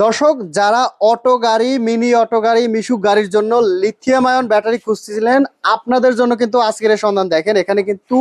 দর্শক, যারা অটো গাড়ি, মিনি অটো গাড়ি, মিশুক গাড়ির জন্য লিথিয়াম আয়ন ব্যাটারি খুঁজছিলেন, আপনাদের জন্য কিন্তু আজকের এই সন্ধান। দেখেন, এখানে কিন্তু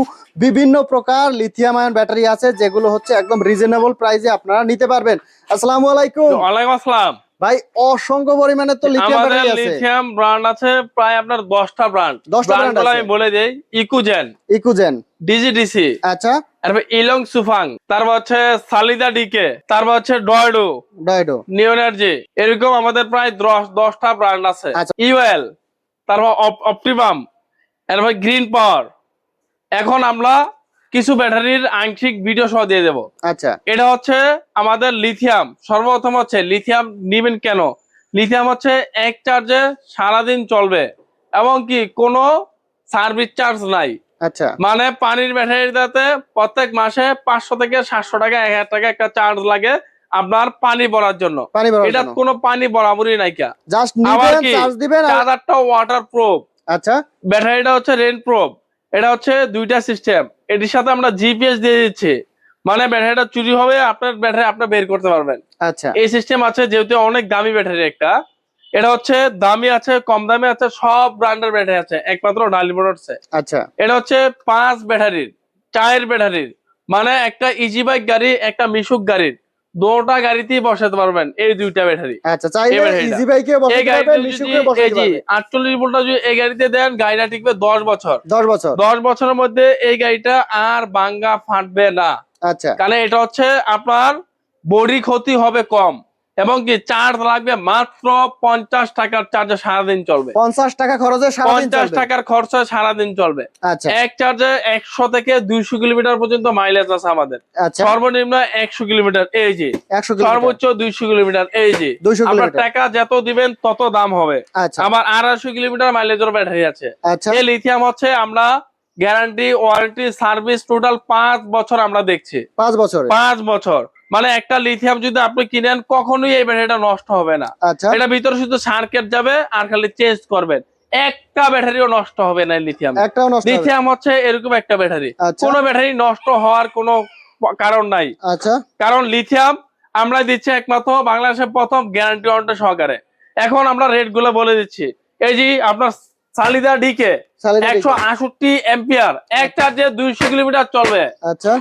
বিভিন্ন প্রকার লিথিয়াম আয়ন ব্যাটারি আছে, যেগুলো হচ্ছে একদম রিজনেবল প্রাইসে আপনারা নিতে পারবেন। আসসালামু আলাইকুম। ওয়ালাইকুম আসসালাম ভাই, অসংখ্য পরিমাণে তো লিথিয়াম আমাদের ব্যাটারি আছে। লিথিয়াম ব্র্যান্ড আছে প্রায় আপনার 10টা ব্র্যান্ড। 10টা ব্র্যান্ড ব্র্যান্ডগুলো আছে। আমি বলে দেই। ইকুজেন, ইকুজেন, ডিজিডিসি, আচ্ছা, তারপর ইলং সুফাং, তারপর হচ্ছে সালিদা ডিকে, তারপর হচ্ছে ডয়ডো, ডয়ডো, নিউ এনার্জি। এরকম আমাদের প্রায় 10টা ব্র্যান্ড আছে। আচ্ছা, ইউএল, তারপর অপটিমাম, তারপর গ্রিন পাওয়ার। এখন আমরা কিছু ব্যাটারির আংশিক ভিডিও সহ দিয়ে দেবো। আচ্ছা, এটা হচ্ছে আমাদের লিথিয়াম। সর্বপ্রথম হচ্ছে লিথিয়াম নিবেন কেন? লিথিয়াম হচ্ছে এক চার্জে সারাদিন চলবে এবং কি কোনো সার্ভিস চার্জ নাই। আচ্ছা, মানে পানির ব্যাটারিটাতে প্রত্যেক মাসে 500 থেকে 700 টাকা, 1000 টাকা একটা চার্জ লাগে আপনার পানি ভরার জন্য। পানি ভরার এটা জন্য কোনো পানি বরাবরই নাই। জাস্ট আবার নিবেন, কি চার্জ দিবেন আর চার্জারটা ওয়াটার প্রুফ, আচ্ছা, ব্যাটারিটা হচ্ছে রেন প্রুফ। এটা হচ্ছে দুইটা সিস্টেম। এটির সাথে আমরা জিপিএস দিয়ে দিচ্ছি, মানে ব্যাটারিটা চুরি হবে আপনার ব্যাটারি আপনার বের করতে পারবেন। আচ্ছা, এই সিস্টেম আছে, যেহেতু অনেক দামি ব্যাটারি একটা। এটা হচ্ছে দামি আছে, কম দামে আছে, সব ব্র্যান্ডের ব্যাটারি আছে, একমাত্র ডালি মোটরসে। আচ্ছা, এটা হচ্ছে 5 ব্যাটারির, 4 ব্যাটারির, মানে একটা ইজি বাইক গাড়ি, একটা মিশুক গাড়ির, দুটো গাড়িতেই বসাতে পারবেন এই দুইটা ব্যাটারি। আচ্ছা, এই চাইলে ব্যাটারিটা ইজি বাইকে এই বসাতে গাড়িতে পারবেন, যদি মিশুকে এই বসাতে জি পারবেন। 48 ভোল্টটা যদি এই গাড়িতে দেন, গাড়িটা টিকবে 10 বছর। 10 বছর। 10 বছরের মধ্যে এই গাড়িটা আর ভাঙ্গা ফাটবে না। আচ্ছা, কারণ এটা হচ্ছে আপনার বডি ক্ষতি হবে কম এবং কি চার্জ লাগবে মাত্র 50 টাকার চার্জে সারাদিন চলবে। 50 টাকা খরচে সারাদিন 50 চলবে। টাকার খরচে সারাদিন চলবে। আচ্ছা, এক চার্জে 100 থেকে 200 কিলোমিটার পর্যন্ত মাইলেজ আছে আমাদের। আচ্ছা, সর্বনিম্ন 100 কিলোমিটার এই যে, 100 কিলোমিটার, সর্বোচ্চ 200 কিলোমিটার এই যে। 200 আপনার কিলোমিটার। টাকা যত দিবেন তত দাম হবে। আচ্ছা, আবার 250 কিলোমিটার মাইলেজের ব্যাটারি আছে। আচ্ছা, এই লিথিয়াম হচ্ছে আমরা গ্যারান্টি, ওয়ারেন্টি, সার্ভিস টোটাল 5 বছর আমরা দেখছি। 5 বছরে। 5 বছর মানে একটা লিথিয়াম যদি আপনি কিনেন, কখনোই এই ব্যাটারিটা নষ্ট হবে না। আচ্ছা, এটা ভিতরে শুধু সার্কিট যাবে আর খালি চেঞ্জ করবেন। একটা ব্যাটারিও নষ্ট হবে না লিথিয়াম। একটাও নষ্ট হবে না। লিথিয়াম হচ্ছে এরকম একটা ব্যাটারি, আচ্ছা, কোনো ব্যাটারি নষ্ট হওয়ার কোনো কারণ নাই। আচ্ছা, কারণ লিথিয়াম আমরা দিচ্ছি একমাত্র বাংলাদেশের প্রথম গ্যারান্টি ওয়ারেন্টি সহকারে। এখন আমরা রেট গুলো বলে দিচ্ছি। এই যে আপনার সালিদা ডিকে সালিদা ডিকে। 168 এম্পিয়ার, এক চার্জে 200 কিলোমিটার চলবে। আচ্ছা,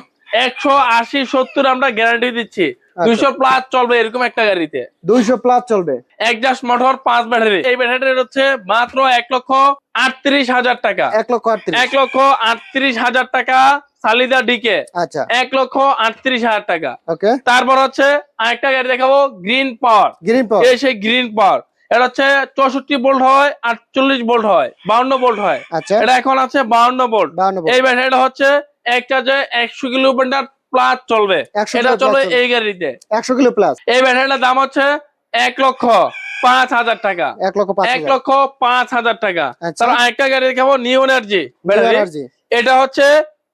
180-70 আমরা গ্যারান্টি দিচ্ছি। আচ্ছা, 200 প্লাস চলবে এরকম একটা গাড়িতে। 200 প্লাস চলবে। Exhaust motor 5 battery. এই ব্যাটারি হচ্ছে মাত্র 1,38,000 টাকা। 1,38,000। 1,38,000 টাকা সালিদা ডিকে। আচ্ছা, 1,38,000 টাকা। ওকে। তারপর হচ্ছে আরেকটা গাড়ি দেখাবো, গ্রিন পাওয়ার। গ্রিন পাওয়ার। এই সেই গ্রিন পাওয়ার, এটা হচ্ছে 64 ভোল্ট হয়, 48 ভোল্ট হয়, 52 ভোল্ট হয়। আচ্ছা, এটা এখন আছে 52 ভোল্ট। 52 ভোল্ট। এই ব্যাটারিটা হচ্ছে এক চার্জে 100 কিলোমিটার প্লাস চলবে। 100 এটা কিলো চলবে প্লাস এই গাড়িতে। 100 কিলো প্লাস। এই ব্যাটারিটার দাম হচ্ছে 1,05,000 টাকা। 1,05,000। 1,05,000 টাকা। আচ্ছা, তারপর আরেকটা গাড়ি দেখাবো, নিউ এনার্জি ব্যাটারি। এনার্জি। এটা হচ্ছে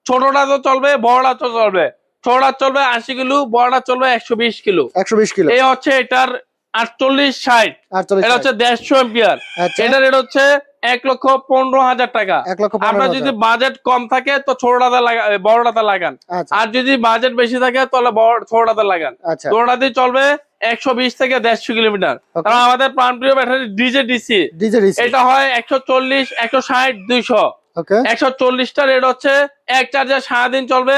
ছোটটা তো চলবে, বড়টা তো চলবে। ছোটটা চলবে 80 কিলো, বড়টা চলবে 120 কিলো। 120 কিলো। এই হচ্ছে এটার 48-60। 48। এটা হচ্ছে 150 এম্পিয়ার। আচ্ছা, এটার রেট হচ্ছে 1,15,000 টাকা। 1,15,000। আপনার যদি বাজেট কম থাকে তো ছোটটাতে লাগান, বড়টাতে লাগান। আচ্ছা, আর যদি বাজেট বেশি থাকে তাহলে ছোটটাতে লাগান। আচ্ছা, ছোটটাতেই চলবে 120 থেকে 150 কিলোমিটার। ওকে। কারণ আমাদের প্রাণপ্রিয় battery DJ DC, DJ DC. এটা হয় 140, 160, 200। ওকে। 140টা রেট হচ্ছে এক চার্জে সারাদিন চলবে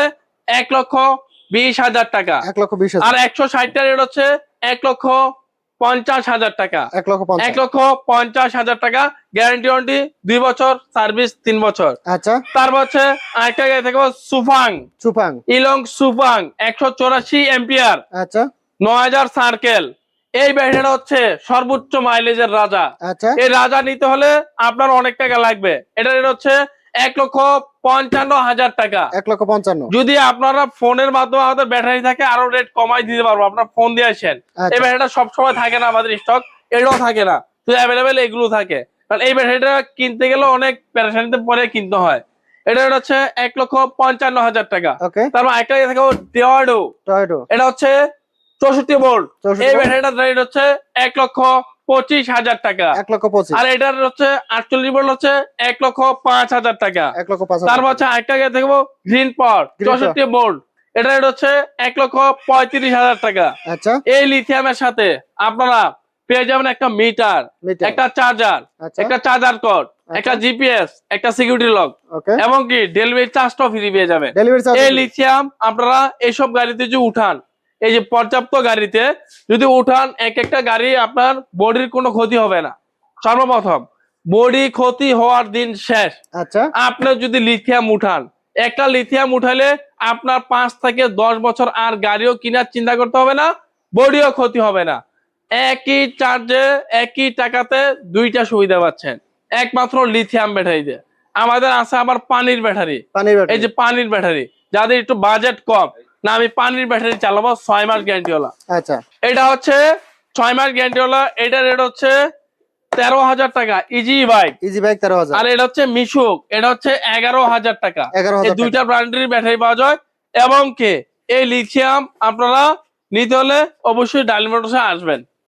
1,20,000 টাকা। 1,20,000। আর 160টা রেট হচ্ছে 1,50,000 টাকা। 1,50,000। 1,50,000 টাকা গ্যারান্টি ওয়ারেন্টি 2 বছর, সার্ভিস 3 বছর। আচ্ছা, তারপর হচ্ছে আরেকটা গাড়ি থাকবে সুফাং, সুপাং। ইলং সুফাং 184 এম্পিয়ার, আচ্ছা, 9000 সার্কেল। এই ব্যাটারিটা হচ্ছে সর্বোচ্চ মাইলেজের রাজা। আচ্ছা, এই রাজা নিতে হলে আপনার অনেক টাকা লাগবে। এটা রেট হচ্ছে 1,55,000 টাকা। 1,55,000। যদি আপনারা ফোনের মাধ্যমে আমাদের ব্যাটারি থাকে আরো রেট কমাই দিতে পারবো, আপনার ফোন দিয়ে আসেন। আচ্ছা, এই ব্যাটারিটা সবসময় থাকে না আমাদের স্টক, এটাও থাকে না, শুধু অ্যাভেলেবেল এগুলো থাকে। কারণ এই ব্যাটারিটা কিনতে গেলে অনেক পেরেশানিতে পরে কিনতে হয়। এটা হচ্ছে 1,55,000 টাকা। ওকে। তারপর একটা থাকে ডেওয়ার্ডো, টয়োটো। এটা হচ্ছে 64 ভোল্ট। 64 এই ভোল্ট। ব্যাটারিটার রেট হচ্ছে 1,25,000 টাকা। 1,25,000। আর এটার হচ্ছে 48 ভোল্ট হচ্ছে 1,05,000 টাকা। 1,05,000। তারপর হচ্ছে আরেকটা দেখবো গ্রিন পাওয়ার, গ্রিন পাওয়ার। 64 ভোল্ট। এটা রেট হচ্ছে 1,35,000 টাকা। আচ্ছা এই লিথিয়ামের সাথে আপনারা পেয়ে যাবেন একটা মিটার, মিটার, একটা চার্জার, আচ্ছা একটা চার্জার কর্ড, আচ্ছা। একটা জিপিএস, একটা সিকিউরিটি লক, ওকে, এবং কি ডেলিভারি চার্জটাও ফ্রি পেয়ে যাবেন। ডেলিভারি চার্জ এই লিথিয়াম আপনারা এইসব গাড়িতে যদি উঠান, এই যে পর্যাপ্ত গাড়িতে যদি উঠান, এক একটা গাড়ি আপনার বডির কোনো ক্ষতি হবে না। সর্বপ্রথম বডি ক্ষতি হওয়ার দিন শেষ। আচ্ছা আপনি যদি লিথিয়াম উঠান, একটা লিথিয়াম উঠালে আপনার 5 থেকে 10 বছর আর গাড়িও কেনার চিন্তা করতে হবে না, বডিও ক্ষতি হবে না। একই চার্জে একই টাকাতে দুইটা সুবিধা পাচ্ছেন একমাত্র লিথিয়াম ব্যাটারিতে। আমাদের আছে আবার পানির ব্যাটারি। পানির এই ব্যাটারি, যে পানির ব্যাটারি, যাদের একটু বাজেট কম, না আমি পানির ব্যাটারি চালাবো 6 মাস গ্যারান্টিওয়ালা, আচ্ছা এটা হচ্ছে 6 মাস গ্যারান্টিওয়ালা। এটা রেট হচ্ছে 13,000 টাকা ইজি বাইক। ইজি বাইক 13,000, আর এটা হচ্ছে মিশুক, এটা হচ্ছে 11,000 টাকা। এই 11,000 দুইটা ব্র্যান্ডের ব্যাটারি পাওয়া যায়। এবং কি এই লিথিয়াম আপনারা নিতে হলে অবশ্যই ডায়মন্ড মোটরসে আসবেন।